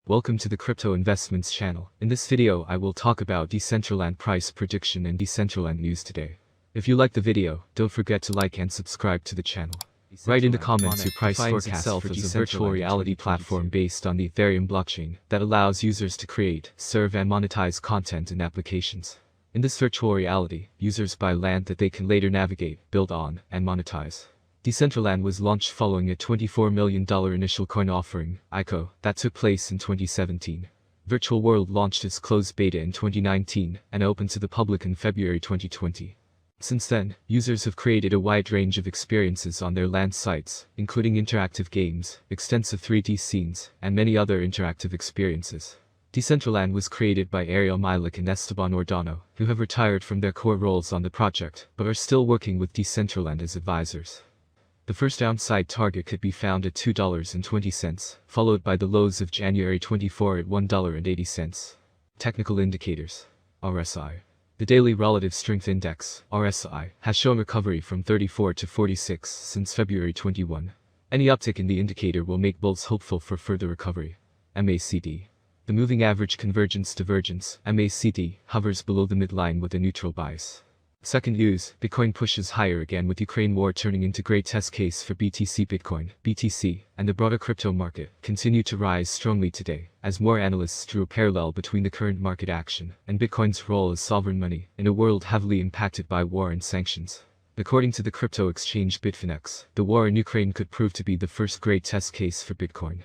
Welcome to the Crypto Investments channel. In this video I will talk about Decentraland price prediction and Decentraland news today. If you like the video, don't forget to like and subscribe to the channel. Write in the comments your price forecast for Decentraland, a virtual reality platform based on the Ethereum blockchain that allows users to create, serve and monetize content and applications. In this virtual reality, users buy land that they can later navigate, build on, and monetize. Decentraland was launched following a $24 million initial coin offering, ICO, that took place in 2017. Virtual World launched its closed beta in 2019 and opened to the public in February 2020. Since then, users have created a wide range of experiences on their land sites, including interactive games, extensive 3D scenes, and many other interactive experiences. Decentraland was created by Ariel Milik and Esteban Ordano, who have retired from their core roles on the project, but are still working with Decentraland as advisors. The first downside target could be found at $2.20, followed by the lows of January 24 at $1.80. Technical indicators. RSI. The Daily Relative Strength Index, RSI, has shown recovery from 34 to 46 since February 21. Any uptick in the indicator will make bulls hopeful for further recovery. MACD. The Moving Average Convergence Divergence, MACD, hovers below the midline with a neutral bias. Second news, Bitcoin pushes higher again with Ukraine war turning into great test case for BTC. Bitcoin, BTC, and the broader crypto market continue to rise strongly today, as more analysts drew a parallel between the current market action and Bitcoin's role as sovereign money in a world heavily impacted by war and sanctions. According to the crypto exchange Bitfinex, the war in Ukraine could prove to be the first great test case for Bitcoin.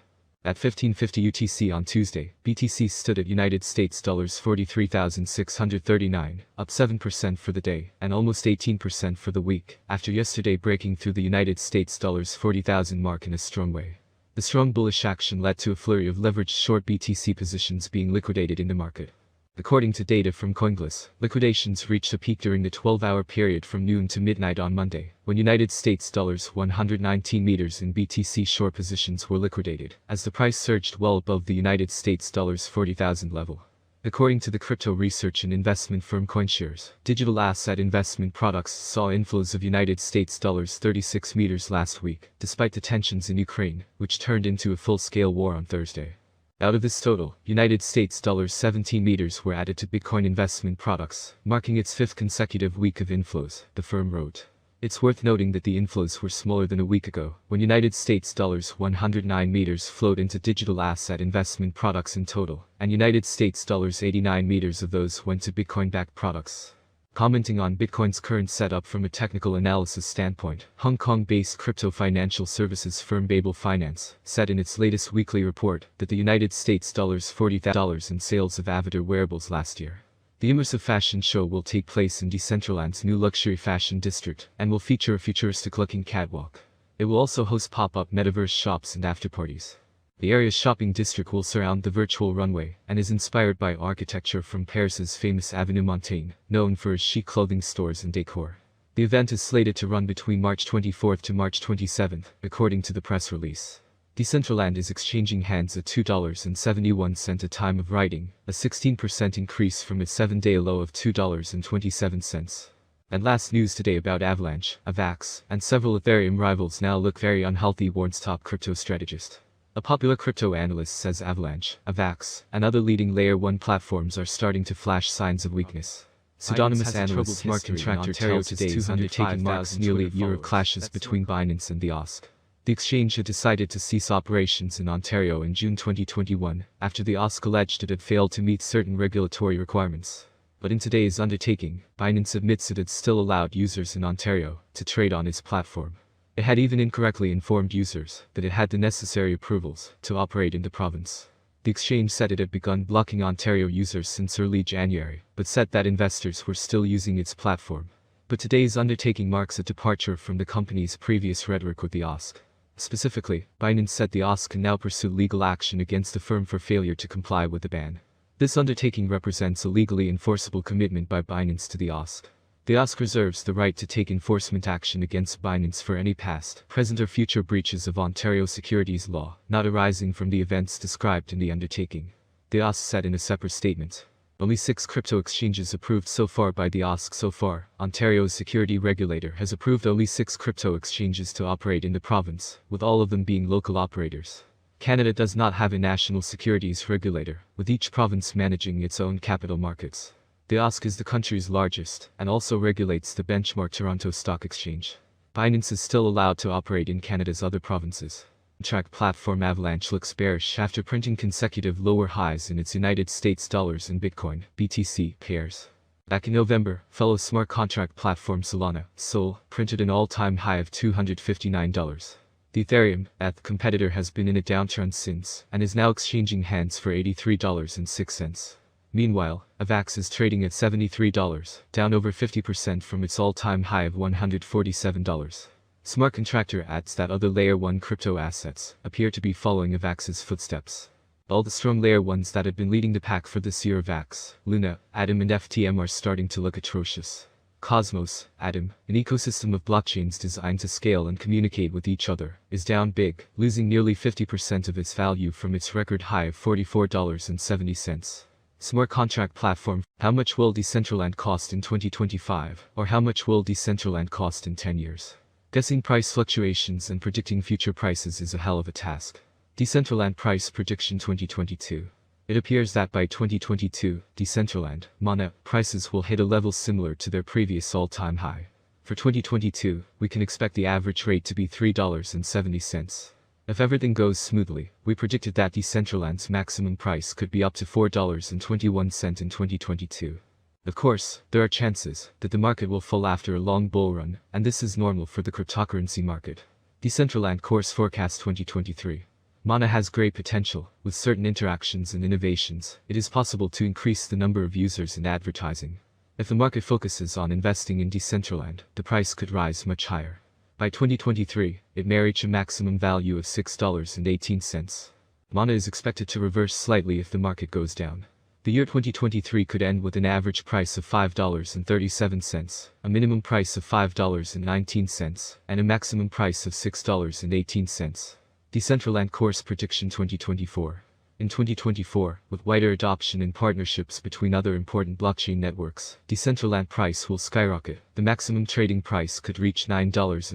At 1550 UTC on Tuesday, BTC stood at United States dollars 43,639, up 7% for the day and almost 18% for the week, after yesterday breaking through the United States dollars 40,000 mark in a strong way. The strong bullish action led to a flurry of leveraged short BTC positions being liquidated in the market. According to data from CoinGlass, liquidations reached a peak during the 12-hour period from noon to midnight on Monday, when United States dollars 119 meters in BTC short positions were liquidated, as the price surged well above the United States dollars 40,000 level. According to the crypto research and investment firm CoinShares, digital asset investment products saw inflows of United States dollars 36 meters last week, despite the tensions in Ukraine, which turned into a full-scale war on Thursday. Out of this total, United States dollars 17 meters were added to Bitcoin investment products, marking its fifth consecutive week of inflows, the firm wrote. It's worth noting that the inflows were smaller than a week ago, when United States dollars 109 meters flowed into digital asset investment products in total, and United States dollars 89 meters of those went to Bitcoin-backed products. Commenting on Bitcoin's current setup from a technical analysis standpoint, Hong Kong-based crypto financial services firm Babel Finance said in its latest weekly report that the United States dollars $40,000 in sales of Avatar wearables last year. The immersive fashion show will take place in Decentraland's new luxury fashion district and will feature a futuristic-looking catwalk. It will also host pop-up metaverse shops and afterparties. The area's shopping district will surround the virtual runway and is inspired by architecture from Paris's famous Avenue Montaigne, known for its chic clothing stores and decor. The event is slated to run between March 24 to March 27, according to the press release. Decentraland is exchanging hands at $2.71 at time of writing, a 16% increase from its 7-day low of $2.27. And last news today about Avalanche, Avax, and several Ethereum rivals now look very unhealthy, warns top crypto strategist. A popular crypto analyst says Avalanche, Avax, and other leading Layer 1 platforms are starting to flash signs of weakness. Pseudonymous analyst Smart Contractor tells today is undertaking marks nearly a year of clashes between Binance and the OSC. The exchange had decided to cease operations in Ontario in June 2021, after the OSC alleged it had failed to meet certain regulatory requirements. But in today's undertaking, Binance admits it had still allowed users in Ontario to trade on its platform. It had even incorrectly informed users that it had the necessary approvals to operate in the province. The exchange said it had begun blocking Ontario users since early January, but said that investors were still using its platform. But today's undertaking marks a departure from the company's previous rhetoric with the OSC. Specifically, Binance said the OSC can now pursue legal action against the firm for failure to comply with the ban. This undertaking represents a legally enforceable commitment by Binance to the OSC. The OSC reserves the right to take enforcement action against Binance for any past, present or future breaches of Ontario securities law, not arising from the events described in the undertaking. The OSC said in a separate statement. Only 6 crypto exchanges approved so far by the OSC. So far, Ontario's security regulator has approved only 6 crypto exchanges to operate in the province, with all of them being local operators. Canada does not have a national securities regulator, with each province managing its own capital markets. The OSC is the country's largest, and also regulates the benchmark Toronto Stock Exchange. Binance is still allowed to operate in Canada's other provinces. Track platform Avalanche looks bearish after printing consecutive lower highs in its United States dollars and Bitcoin (BTC) pairs. Back in November, fellow smart contract platform Solana (SOL) printed an all-time high of $259. The Ethereum ETH competitor has been in a downturn since, and is now exchanging hands for $83.06. Meanwhile, AVAX is trading at $73, down over 50% from its all-time high of $147. Smart Contractor adds that other Layer 1 crypto assets appear to be following AVAX's footsteps. All the strong Layer 1s that have been leading the pack for this year, AVAX, Luna, Atom and FTM, are starting to look atrocious. Cosmos, Atom, an ecosystem of blockchains designed to scale and communicate with each other, is down big, losing nearly 50% of its value from its record high of $44.70. Smart contract platform: how much will Decentraland cost in 2025, or how much will Decentraland cost in 10 years? Guessing price fluctuations and predicting future prices is a hell of a task. Decentraland price prediction 2022. It appears that by 2022, Decentraland, Mana, prices will hit a level similar to their previous all-time high. For 2022, we can expect the average rate to be $3.70. If everything goes smoothly, we predicted that Decentraland's maximum price could be up to $4.21 in 2022. Of course, there are chances that the market will fall after a long bull run, and this is normal for the cryptocurrency market. Decentraland Course Forecast 2023. Mana has great potential. With certain interactions and innovations, it is possible to increase the number of users and advertising. If the market focuses on investing in Decentraland, the price could rise much higher. By 2023, it may reach a maximum value of $6.18. Mana is expected to reverse slightly if the market goes down. The year 2023 could end with an average price of $5.37, a minimum price of $5.19, and a maximum price of $6.18. Decentraland Course Prediction 2024. In 2024, with wider adoption and partnerships between other important blockchain networks, Decentraland price will skyrocket. The maximum trading price could reach $9.01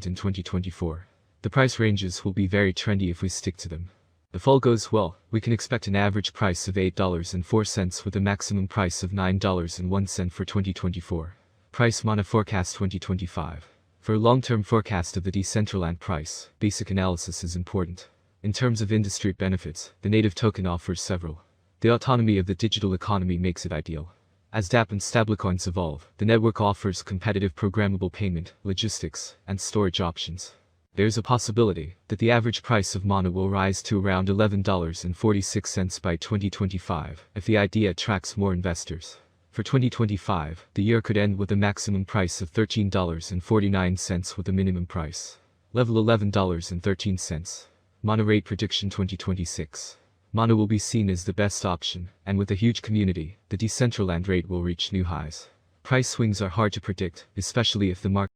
in 2024. The price ranges will be very trendy if we stick to them. If all goes well, we can expect an average price of $8.04 with a maximum price of $9.01 for 2024. Price Mana Forecast 2025. For a long-term forecast of the Decentraland price, basic analysis is important. In terms of industry benefits, the native token offers several. The autonomy of the digital economy makes it ideal. As dApp and stablecoins evolve, the network offers competitive programmable payment, logistics, and storage options. There is a possibility that the average price of Mana will rise to around $11.46 by 2025 if the idea attracts more investors. For 2025, the year could end with a maximum price of $13.49 with a minimum price level $11.13. Mana Rate Prediction 2026. Mana will be seen as the best option, and with a huge community, the Decentraland rate will reach new highs. Price swings are hard to predict, especially if the market